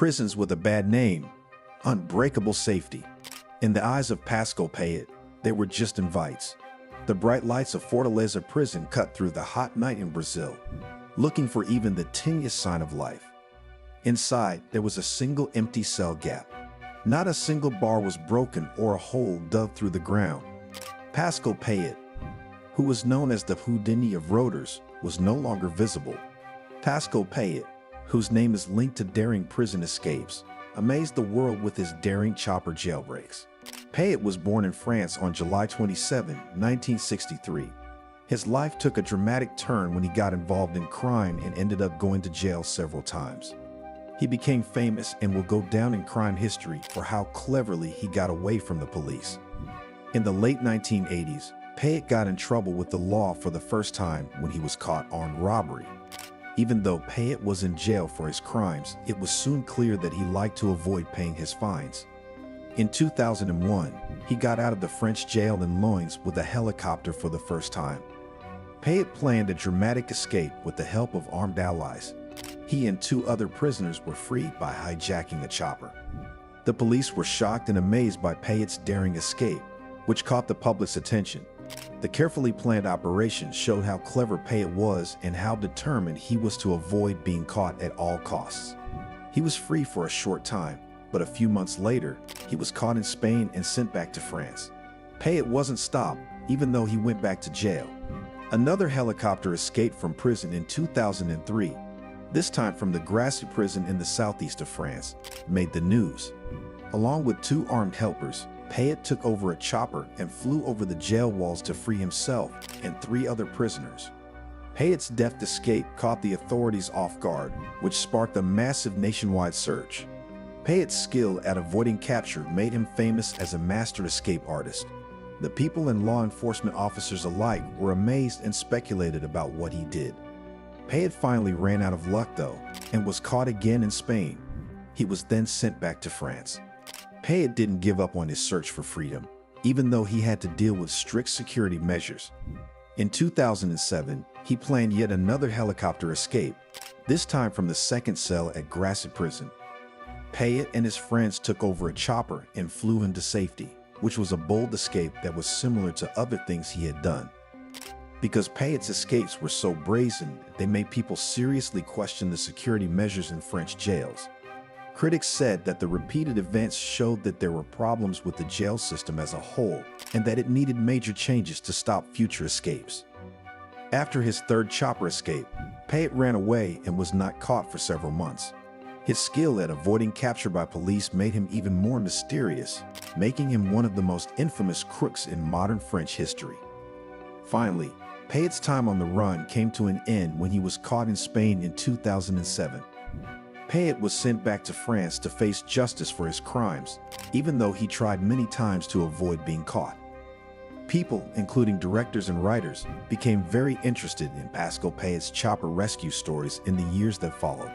Prisons with a bad name, unbreakable safety. In the eyes of Pascal Payet, they were just invites. The bright lights of Fortaleza prison cut through the hot night in Brazil, looking for even the tiniest sign of life. Inside, there was a single empty cell gap. Not a single bar was broken or a hole dug through the ground. Pascal Payet, who was known as the Houdini of roaders, was no longer visible. Pascal Payet, whose name is linked to daring prison escapes, amazed the world with his daring chopper jailbreaks. Payet was born in France on July 27, 1963. His life took a dramatic turn when he got involved in crime and ended up going to jail several times. He became famous and will go down in crime history for how cleverly he got away from the police. In the late 1980s, Payet got in trouble with the law for the first time when he was caught armed robbery. Even though Payet was in jail for his crimes, it was soon clear that he liked to avoid paying his fines. In 2001, he got out of the French jail in Loins with a helicopter for the first time. Payet planned a dramatic escape with the help of armed allies. He and 2 other prisoners were freed by hijacking a chopper. The police were shocked and amazed by Payet's daring escape, which caught the public's attention. The carefully planned operation showed how clever Payet was and how determined he was to avoid being caught at all costs. He was free for a short time, but a few months later, he was caught in Spain and sent back to France. Payet wasn't stopped, even though he went back to jail. Another helicopter escaped from prison in 2003, this time from the Grassy prison in the southeast of France, made the news. Along with 2 armed helpers, Payet took over a chopper and flew over the jail walls to free himself and 3 other prisoners. Payet's deft escape caught the authorities off guard, which sparked a massive nationwide search. Payet's skill at avoiding capture made him famous as a master escape artist. The people and law enforcement officers alike were amazed and speculated about what he did. Payet finally ran out of luck though, and was caught again in Spain. He was then sent back to France. Payet didn't give up on his search for freedom, even though he had to deal with strict security measures. In 2007, he planned yet another helicopter escape, this time from the 2nd cell at Grassy prison. Payet and his friends took over a chopper and flew him to safety, which was a bold escape that was similar to other things he had done. Because Payet's escapes were so brazen, they made people seriously question the security measures in French jails. Critics said that the repeated events showed that there were problems with the jail system as a whole, and that it needed major changes to stop future escapes. After his 3rd chopper escape, Payet ran away and was not caught for several months. His skill at avoiding capture by police made him even more mysterious, making him one of the most infamous crooks in modern French history. Finally, Payet's time on the run came to an end when he was caught in Spain in 2007. Payet was sent back to France to face justice for his crimes, even though he tried many times to avoid being caught. People, including directors and writers, became very interested in Pascal Payet's chopper rescue stories in the years that followed.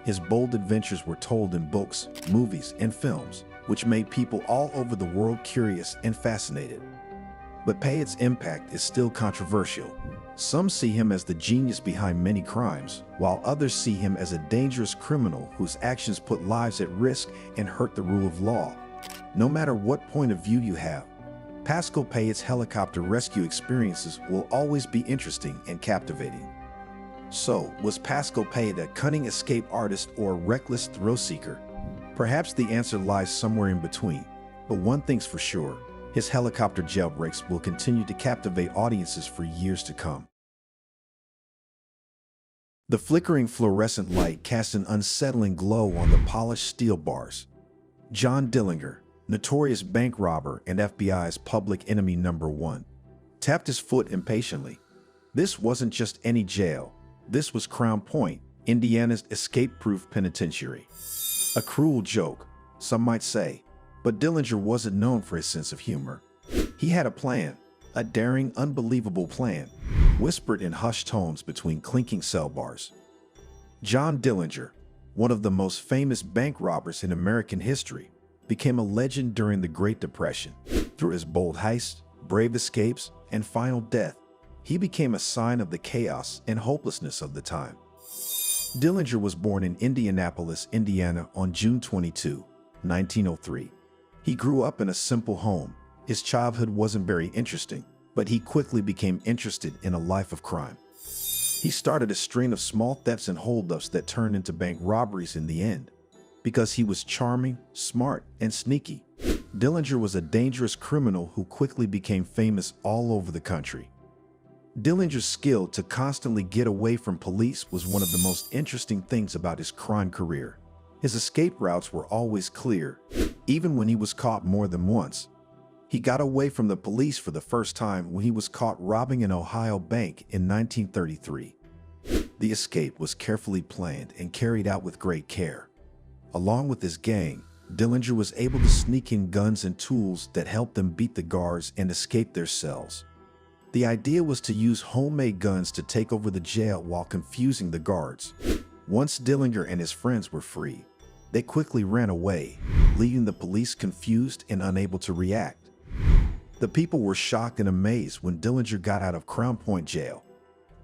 His bold adventures were told in books, movies, and films, which made people all over the world curious and fascinated. But Payet's impact is still controversial. Some see him as the genius behind many crimes, while others see him as a dangerous criminal whose actions put lives at risk and hurt the rule of law. No matter what point of view you have, Pascal Payet's helicopter rescue experiences will always be interesting and captivating. So, was Pascal Payet a cunning escape artist or a reckless thrill-seeker? Perhaps the answer lies somewhere in between, but one thing's for sure. His helicopter jailbreaks will continue to captivate audiences for years to come. The flickering fluorescent light cast an unsettling glow on the polished steel bars. John Dillinger, notorious bank robber and FBI's public enemy #1, tapped his foot impatiently. This wasn't just any jail. This was Crown Point, Indiana's escape-proof penitentiary. A cruel joke, some might say, but Dillinger wasn't known for his sense of humor. He had a plan, a daring, unbelievable plan, whispered in hushed tones between clinking cell bars. John Dillinger, one of the most famous bank robbers in American history, became a legend during the Great Depression. Through his bold heists, brave escapes, and final death, he became a sign of the chaos and hopelessness of the time. Dillinger was born in Indianapolis, Indiana on June 22, 1903. He grew up in a simple home. His childhood wasn't very interesting, but he quickly became interested in a life of crime. He started a string of small thefts and holdups that turned into bank robberies in the end. Because he was charming, smart, and sneaky, Dillinger was a dangerous criminal who quickly became famous all over the country. Dillinger's skill to constantly get away from police was one of the most interesting things about his crime career. His escape routes were always clear, even when he was caught more than once. He got away from the police for the first time when he was caught robbing an Ohio bank in 1933. The escape was carefully planned and carried out with great care. Along with his gang, Dillinger was able to sneak in guns and tools that helped them beat the guards and escape their cells. The idea was to use homemade guns to take over the jail while confusing the guards. Once Dillinger and his friends were free, they quickly ran away, leaving the police confused and unable to react. The people were shocked and amazed when Dillinger got out of Crown Point jail.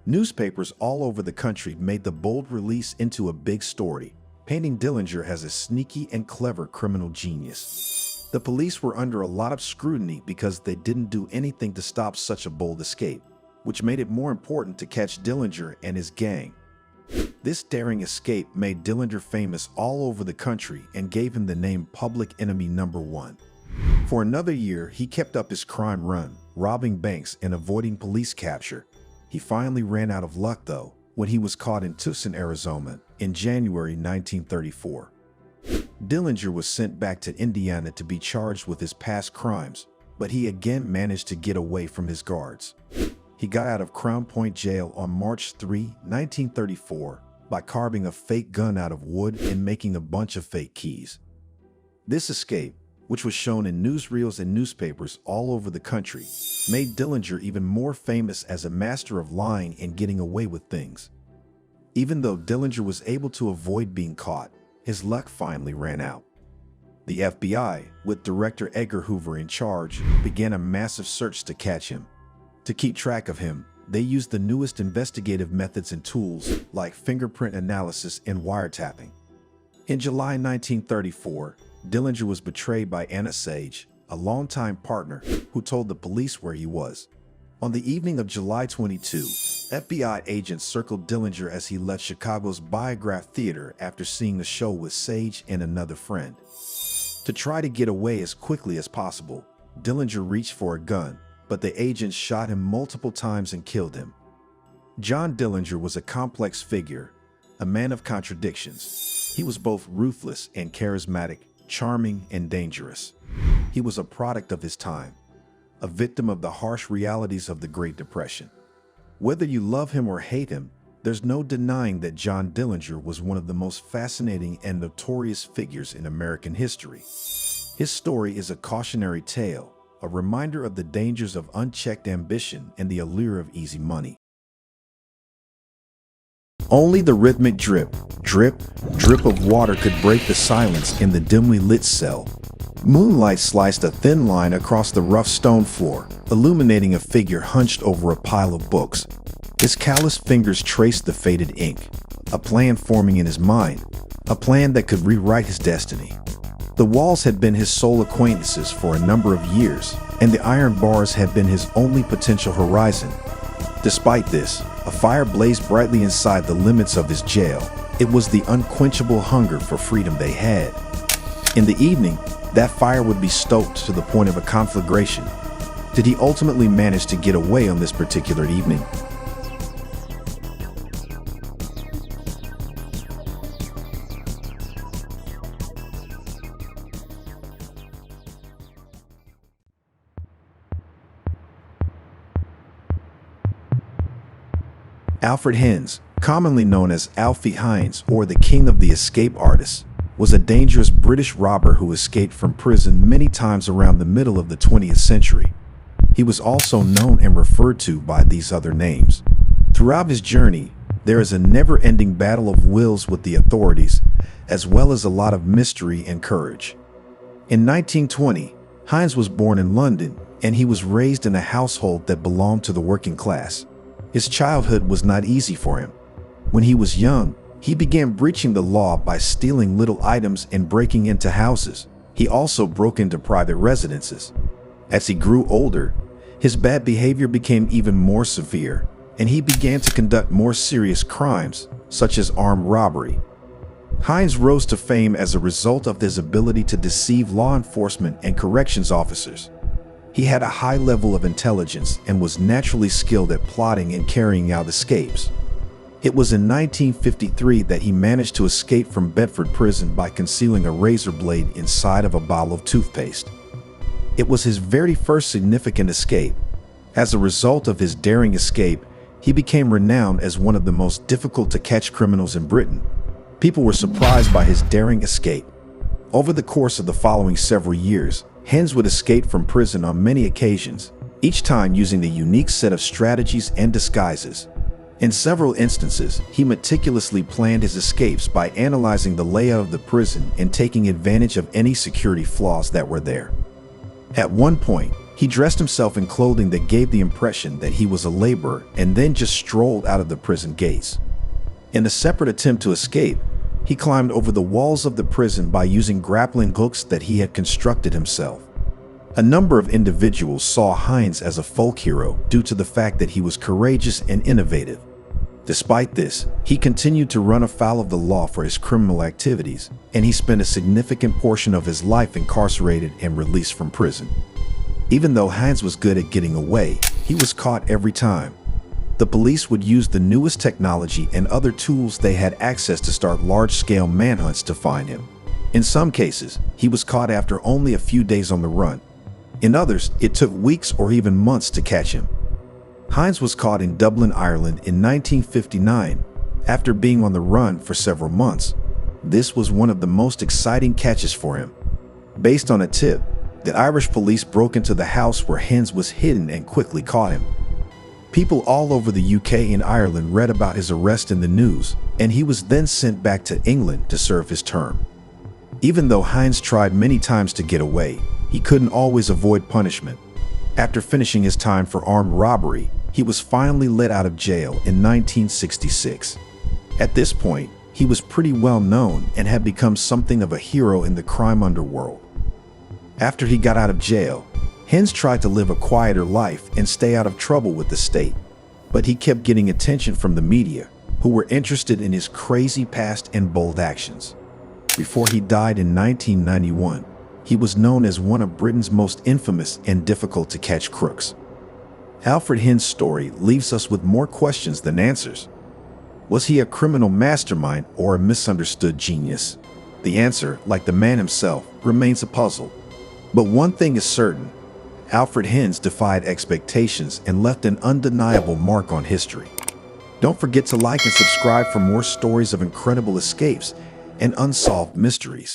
Newspapers all over the country made the bold release into a big story, painting Dillinger as a sneaky and clever criminal genius. The police were under a lot of scrutiny because they didn't do anything to stop such a bold escape, which made it more important to catch Dillinger and his gang. This daring escape made Dillinger famous all over the country and gave him the name Public Enemy Number 1. For another year, he kept up his crime run, robbing banks and avoiding police capture. He finally ran out of luck, though, when he was caught in Tucson, Arizona, in January 1934. Dillinger was sent back to Indiana to be charged with his past crimes, but he again managed to get away from his guards. He got out of Crown Point jail on March 3, 1934, by carving a fake gun out of wood and making a bunch of fake keys. This escape, which was shown in newsreels and newspapers all over the country, made Dillinger even more famous as a master of lying and getting away with things. Even though Dillinger was able to avoid being caught, his luck finally ran out. The FBI, with Director Edgar Hoover in charge, began a massive search to catch him. To keep track of him, they used the newest investigative methods and tools like fingerprint analysis and wiretapping. In July 1934, Dillinger was betrayed by Anna Sage, a longtime partner, who told the police where he was. On the evening of July 22, FBI agents circled Dillinger as he left Chicago's Biograph Theater after seeing the show with Sage and another friend. To try to get away as quickly as possible, Dillinger reached for a gun, but the agents shot him multiple times and killed him. John Dillinger was a complex figure, a man of contradictions. He was both ruthless and charismatic, charming and dangerous. He was a product of his time, a victim of the harsh realities of the Great Depression. Whether you love him or hate him, there's no denying that John Dillinger was one of the most fascinating and notorious figures in American history. His story is a cautionary tale, a reminder of the dangers of unchecked ambition and the allure of easy money. Only the rhythmic drip, drip, drip of water could break the silence in the dimly lit cell. Moonlight sliced a thin line across the rough stone floor, illuminating a figure hunched over a pile of books. His calloused fingers traced the faded ink, a plan forming in his mind, a plan that could rewrite his destiny. The walls had been his sole acquaintances for a number of years, and the iron bars had been his only potential horizon. Despite this, a fire blazed brightly inside the limits of his jail. It was the unquenchable hunger for freedom they had. In the evening, that fire would be stoked to the point of a conflagration. Did he ultimately manage to get away on this particular evening? Alfred Hinds, commonly known as Alfie Hinds or the King of the Escape Artists, was a dangerous British robber who escaped from prison many times around the middle of the 20th century. He was also known and referred to by these other names. Throughout his journey, there is a never-ending battle of wills with the authorities, as well as a lot of mystery and courage. In 1920, Hinds was born in London, and he was raised in a household that belonged to the working class. His childhood was not easy for him. When he was young, He began breaching the law by stealing little items and breaking into houses. He also broke into private residences. As he grew older, his bad behavior became even more severe, and he began to conduct more serious crimes, such as armed robbery. Hinds rose to fame as a result of his ability to deceive law enforcement and corrections officers. He had a high level of intelligence and was naturally skilled at plotting and carrying out escapes. It was in 1953 that he managed to escape from Bedford Prison by concealing a razor blade inside of a bottle of toothpaste. It was his very first significant escape. As a result of his daring escape, he became renowned as one of the most difficult-to-catch criminals in Britain. People were surprised by his daring escape. Over the course of the following several years, Hinds would escape from prison on many occasions, each time using a unique set of strategies and disguises. In several instances, he meticulously planned his escapes by analyzing the layout of the prison and taking advantage of any security flaws that were there. At one point, he dressed himself in clothing that gave the impression that he was a laborer and then just strolled out of the prison gates. In a separate attempt to escape, he climbed over the walls of the prison by using grappling hooks that he had constructed himself. A number of individuals saw Hinds as a folk hero due to the fact that he was courageous and innovative. Despite this, he continued to run afoul of the law for his criminal activities, and he spent a significant portion of his life incarcerated and released from prison. Even though Hinds was good at getting away, he was caught every time. The police would use the newest technology and other tools they had access to start large-scale manhunts to find him. In some cases, he was caught after only a few days on the run. In others, it took weeks or even months to catch him. Hinds was caught in Dublin, Ireland in 1959 after being on the run for several months. This was one of the most exciting catches for him. Based on a tip, the Irish police broke into the house where Hinds was hidden and quickly caught him. People all over the UK and Ireland read about his arrest in the news, and he was then sent back to England to serve his term. Even though Hinds tried many times to get away, he couldn't always avoid punishment. After finishing his time for armed robbery, he was finally let out of jail in 1966. At this point, he was pretty well known and had become something of a hero in the crime underworld. After he got out of jail, Hinds tried to live a quieter life and stay out of trouble with the state, but he kept getting attention from the media, who were interested in his crazy past and bold actions. Before he died in 1991, he was known as one of Britain's most infamous and difficult-to-catch crooks. Alfred Hinds' story leaves us with more questions than answers. Was he a criminal mastermind or a misunderstood genius? The answer, like the man himself, remains a puzzle. But one thing is certain: Alfred Hinds defied expectations and left an undeniable mark on history. Don't forget to like and subscribe for more stories of incredible escapes and unsolved mysteries.